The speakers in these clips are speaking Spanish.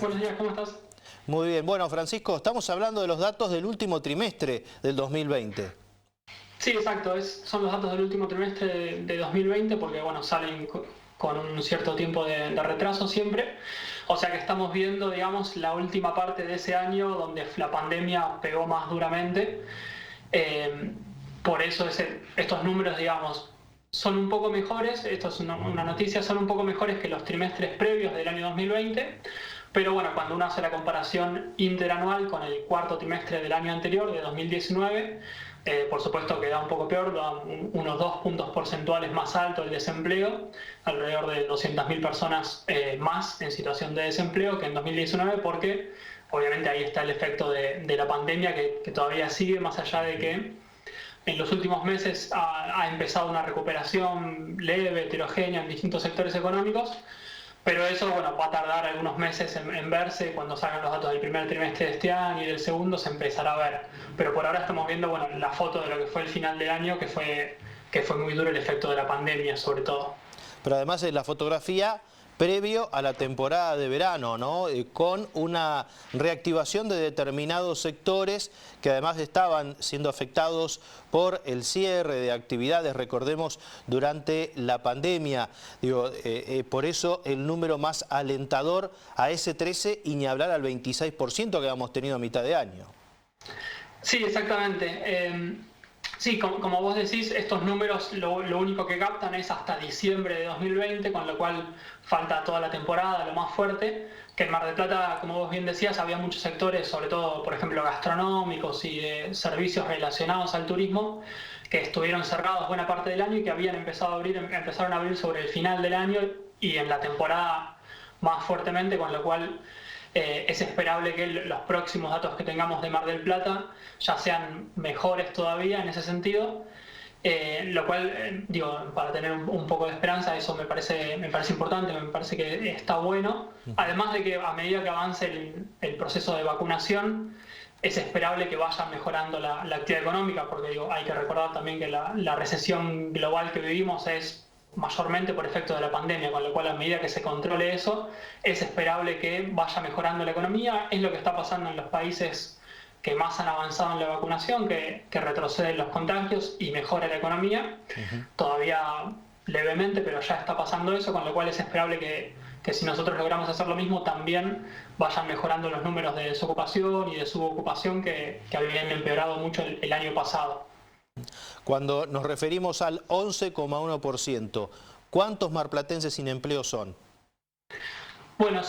Buenos días, ¿cómo estás? Muy bien. Bueno, Francisco, estamos hablando de los datos del último trimestre del 2020. Sí, exacto, son los datos del último trimestre de 2020 porque, bueno, salen con un cierto tiempo de retraso siempre. O sea que estamos viendo, digamos, la última parte de ese año donde la pandemia pegó más duramente. Eh, por eso estos números, digamos, son un poco mejores, esto es una noticia, son un poco mejores que los trimestres previos del año 2020, pero bueno, cuando uno hace la comparación interanual con el cuarto trimestre del año anterior, de 2019, por supuesto que da un poco peor, da unos 2 puntos porcentuales más alto el desempleo, alrededor de 200.000 personas más en situación de desempleo que en 2019, porque obviamente ahí está el efecto de la pandemia que todavía sigue, más allá de que en los últimos meses ha empezado una recuperación leve, heterogénea en distintos sectores económicos, pero eso, bueno, va a tardar algunos meses en verse. Cuando salgan los datos del primer trimestre de este año y del segundo se empezará a ver. Pero por ahora estamos viendo, bueno, la foto de lo que fue el final del año, que fue muy duro el efecto de la pandemia, sobre todo. Pero además es la fotografía previo a la temporada de verano, ¿no? Con una reactivación de determinados sectores que además estaban siendo afectados por el cierre de actividades, recordemos, durante la pandemia. Digo, por eso el número más alentador a ese 13 y ni hablar al 26% que habíamos tenido a mitad de año. Sí, exactamente. Sí, como vos decís, estos números lo único que captan es hasta diciembre de 2020, con lo cual falta toda la temporada, lo más fuerte, que en Mar del Plata, como vos bien decías, había muchos sectores, sobre todo, por ejemplo, gastronómicos y de servicios relacionados al turismo, que estuvieron cerrados buena parte del año y que habían empezaron a abrir sobre el final del año y en la temporada más fuertemente, con lo cual es esperable que los próximos datos que tengamos de Mar del Plata ya sean mejores todavía en ese sentido, lo cual, digo, para tener un poco de esperanza, eso me parece importante, me parece que está bueno. Además de que a medida que avance el proceso de vacunación, es esperable que vaya mejorando la actividad económica, porque digo, hay que recordar también que la recesión global que vivimos es mayormente por efecto de la pandemia, con lo cual a medida que se controle eso, es esperable que vaya mejorando la economía. Es lo que está pasando en los países que más han avanzado en la vacunación, que retroceden los contagios y mejora la economía. Todavía levemente, pero ya está pasando eso, con lo cual es esperable que si nosotros logramos hacer lo mismo, también vayan mejorando los números de desocupación y de subocupación que habían empeorado mucho el año pasado. Cuando nos referimos al 11,1%, ¿cuántos marplatenses sin empleo son? Bueno,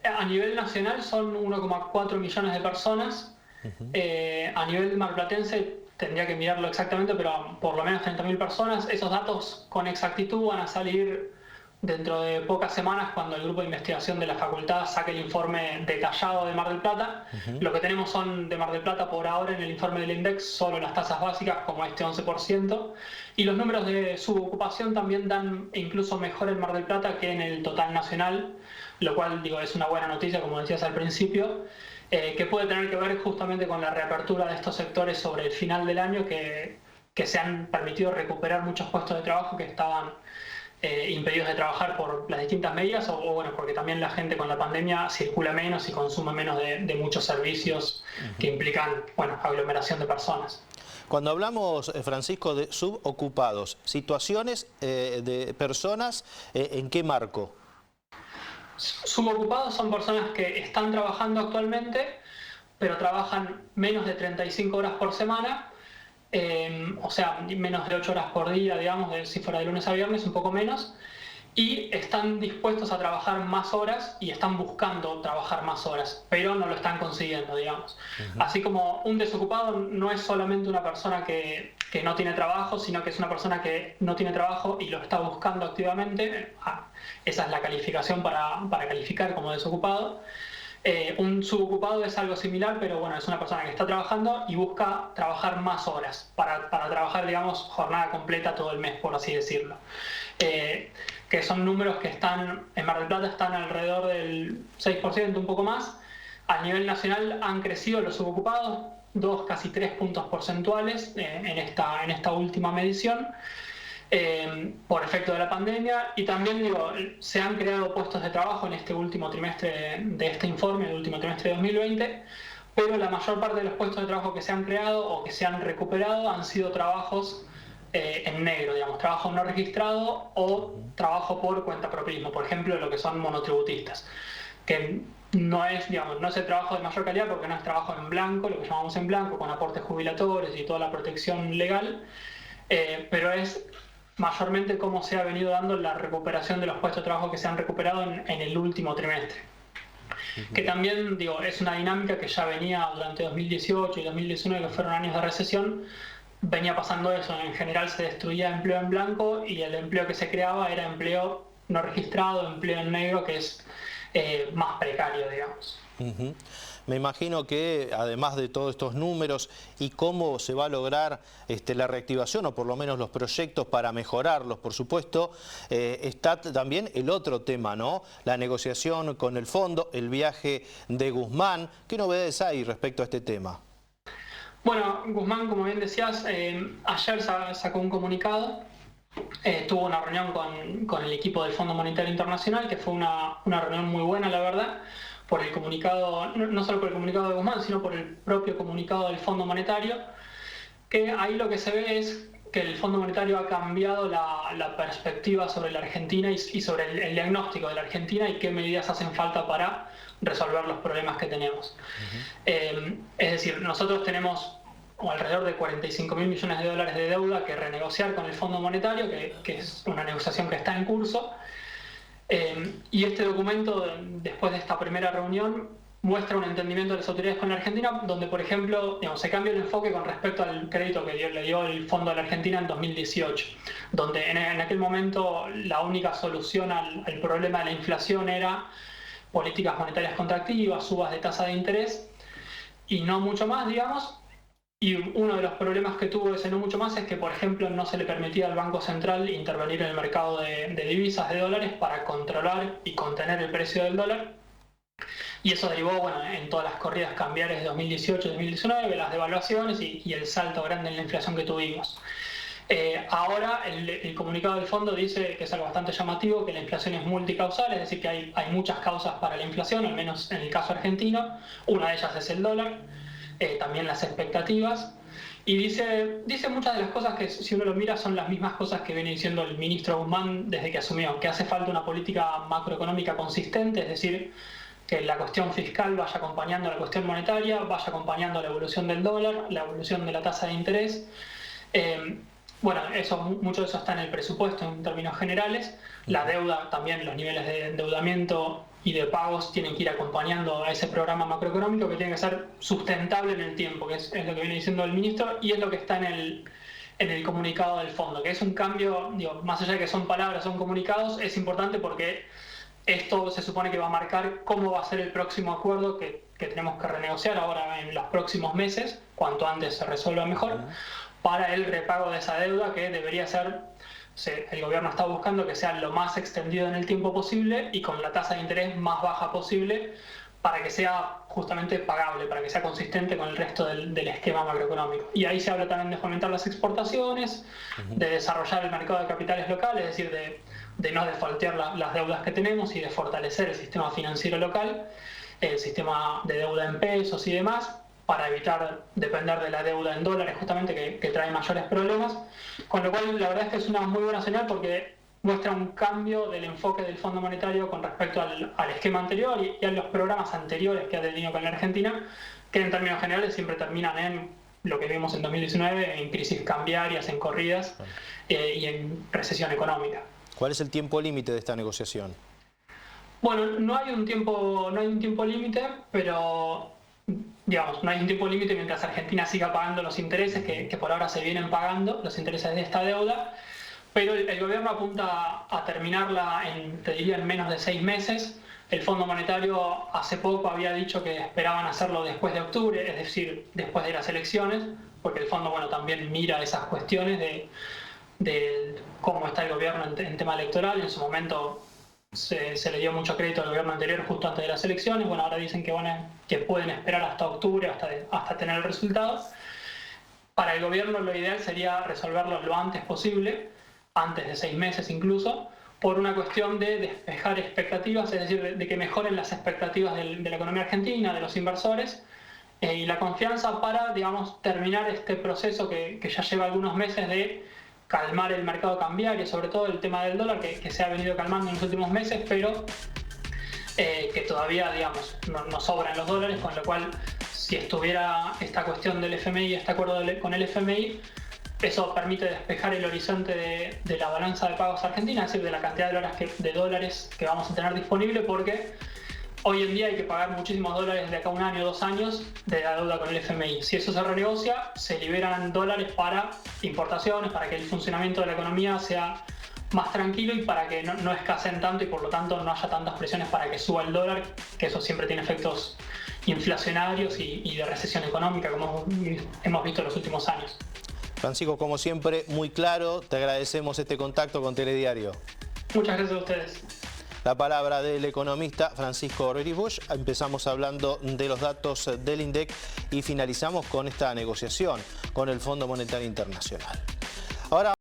a nivel nacional son 1,4 millones de personas. A nivel marplatense tendría que mirarlo exactamente, pero por lo menos 30.000 personas. Esos datos con exactitud van a salir dentro de pocas semanas cuando el grupo de investigación de la facultad saque el informe detallado de Mar del Plata. Lo que tenemos son de Mar del Plata por ahora en el informe del INDEX solo las tasas básicas, como este 11%, y los números de subocupación también dan incluso mejor en Mar del Plata que en el total nacional, lo cual, digo, es una buena noticia, como decías al principio, que puede tener que ver justamente con la reapertura de estos sectores sobre el final del año, que se han permitido recuperar muchos puestos de trabajo que estaban impedidos de trabajar por las distintas medidas o bueno, porque también la gente con la pandemia circula menos y consume menos de muchos servicios que implican, bueno, aglomeración de personas. Cuando hablamos, Francisco, de subocupados, situaciones de personas, ¿en qué marco? Subocupados son personas que están trabajando actualmente, pero trabajan menos de 35 horas por semana. O sea, menos de 8 horas por día, digamos, si fuera de lunes a viernes, un poco menos, y están dispuestos a trabajar más horas y están buscando trabajar más horas, pero no lo están consiguiendo, digamos. Así como un desocupado no es solamente una persona que no tiene trabajo, sino que es una persona que no tiene trabajo y lo está buscando activamente. Esa es la calificación para calificar como desocupado. Un subocupado es algo similar, pero bueno, es una persona que está trabajando y busca trabajar más horas para trabajar, digamos, jornada completa todo el mes, por así decirlo. Que son números que están, en Mar del Plata están alrededor del 6%, un poco más. A nivel nacional han crecido los subocupados, casi 3 puntos porcentuales en esta última medición. por efecto de la pandemia, y también digo, se han creado puestos de trabajo en este último trimestre de este informe, el último trimestre de 2020, pero la mayor parte de los puestos de trabajo que se han creado o que se han recuperado han sido trabajos en negro, digamos, trabajo no registrado o trabajo por cuentapropismo, por ejemplo, lo que son monotributistas, que no es, digamos, no es el trabajo de mayor calidad porque no es trabajo en blanco, lo que llamamos en blanco, con aportes jubilatorios y toda la protección legal, pero es mayormente cómo se ha venido dando la recuperación de los puestos de trabajo que se han recuperado en el último trimestre. Que también, digo, es una dinámica que ya venía durante 2018 y 2019, que fueron años de recesión, venía pasando eso. En general se destruía empleo en blanco y el empleo que se creaba era empleo no registrado, empleo en negro, que es más precario, digamos. Me imagino que además de todos estos números y cómo se va a lograr la reactivación o por lo menos los proyectos para mejorarlos, por supuesto, está también el otro tema, ¿no? La negociación con el fondo, el viaje de Guzmán. ¿Qué novedades hay respecto a este tema? Bueno, Guzmán, como bien decías, ayer sacó un comunicado. Tuvo una reunión con el equipo del Fondo Monetario Internacional, que fue una reunión muy buena, la verdad, por el comunicado, no solo por el comunicado de Guzmán, sino por el propio comunicado del Fondo Monetario, que ahí lo que se ve es que el Fondo Monetario ha cambiado la perspectiva sobre la Argentina y sobre el diagnóstico de la Argentina y qué medidas hacen falta para resolver los problemas que tenemos. Es decir, nosotros tenemos alrededor de 45.000 millones de dólares de deuda que renegociar con el Fondo Monetario, que es una negociación que está en curso. Y este documento, después de esta primera reunión, muestra un entendimiento de las autoridades con la Argentina, donde, por ejemplo, digamos, se cambia el enfoque con respecto al crédito que le dio el Fondo a la Argentina en 2018, donde en aquel momento la única solución al problema de la inflación era políticas monetarias contractivas, subas de tasa de interés y no mucho más, digamos. Y uno de los problemas que tuvo ese no mucho más es que, por ejemplo, no se le permitía al Banco Central intervenir en el mercado de divisas, de dólares, para controlar y contener el precio del dólar. Y eso derivó, bueno, en todas las corridas cambiarias de 2018-2019, las devaluaciones y el salto grande en la inflación que tuvimos. Ahora el comunicado del fondo dice, que es algo bastante llamativo, que la inflación es multicausal, es decir, que hay muchas causas para la inflación, al menos en el caso argentino. Una de ellas es el dólar. También las expectativas, y dice muchas de las cosas que, si uno lo mira, son las mismas cosas que viene diciendo el ministro Guzmán desde que asumió, que hace falta una política macroeconómica consistente, es decir, que la cuestión fiscal vaya acompañando a la cuestión monetaria, vaya acompañando a la evolución del dólar, la evolución de la tasa de interés. Bueno, mucho de eso está en el presupuesto en términos generales. La deuda también, los niveles de endeudamiento y de pagos tienen que ir acompañando a ese programa macroeconómico, que tiene que ser sustentable en el tiempo, que es lo que viene diciendo el ministro, y es lo que está en el comunicado del fondo, que es un cambio, digo, más allá de que son palabras, son comunicados, es importante porque esto se supone que va a marcar cómo va a ser el próximo acuerdo que tenemos que renegociar ahora en los próximos meses, cuanto antes se resuelva mejor, para el repago de esa deuda, que debería ser, el gobierno está buscando que sea lo más extendido en el tiempo posible y con la tasa de interés más baja posible, para que sea justamente pagable, para que sea consistente con el resto del esquema macroeconómico. Y ahí se habla también de fomentar las exportaciones, de desarrollar el mercado de capitales locales, es decir, de no defaultear las deudas que tenemos y de fortalecer el sistema financiero local, el sistema de deuda en pesos y demás, para evitar depender de la deuda en dólares, justamente, que trae mayores problemas. Con lo cual, la verdad es que es una muy buena señal, porque muestra un cambio del enfoque del Fondo Monetario con respecto al esquema anterior y a los programas anteriores que ha tenido con la Argentina, que en términos generales siempre terminan en lo que vimos en 2019, en crisis cambiarias, en corridas y en recesión económica. ¿Cuál es el tiempo límite de esta negociación? Bueno, no hay un tiempo límite, pero digamos, no hay un tiempo límite mientras Argentina siga pagando los intereses que por ahora se vienen pagando, los intereses de esta deuda, pero el gobierno apunta a terminarla te diría, en menos de 6 meses. El Fondo Monetario hace poco había dicho que esperaban hacerlo después de octubre, es decir, después de las elecciones, porque el fondo, bueno, también mira esas cuestiones de cómo está el gobierno en tema electoral. En su momento se le dio mucho crédito al gobierno anterior justo antes de las elecciones. Bueno, ahora dicen que pueden esperar hasta octubre, hasta tener el resultado. Para el gobierno lo ideal sería resolverlo lo antes posible. antes de 6 meses incluso, por una cuestión de despejar expectativas, es decir, de que mejoren las expectativas de la economía argentina, de los inversores, y la confianza para, digamos, terminar este proceso que ya lleva algunos meses de calmar el mercado cambiario, sobre todo el tema del dólar, que se ha venido calmando en los últimos meses, pero que todavía, digamos, no sobran los dólares, con lo cual, si estuviera esta cuestión del FMI, este acuerdo con el FMI, eso permite despejar el horizonte de la balanza de pagos argentina, es decir, de la cantidad de dólares que vamos a tener disponible, porque hoy en día hay que pagar muchísimos dólares de acá a 1 año, 2 años de la deuda con el FMI. Si eso se renegocia, se liberan dólares para importaciones, para que el funcionamiento de la economía sea más tranquilo y para que no escaseen tanto y por lo tanto no haya tantas presiones para que suba el dólar, que eso siempre tiene efectos inflacionarios y de recesión económica, como hemos visto en los últimos años. Francisco, como siempre, muy claro. Te agradecemos este contacto con Telediario. Muchas gracias a ustedes. La palabra del economista Francisco Reribusch. Empezamos hablando de los datos del INDEC y finalizamos con esta negociación con el Fondo Monetario Internacional. Ahora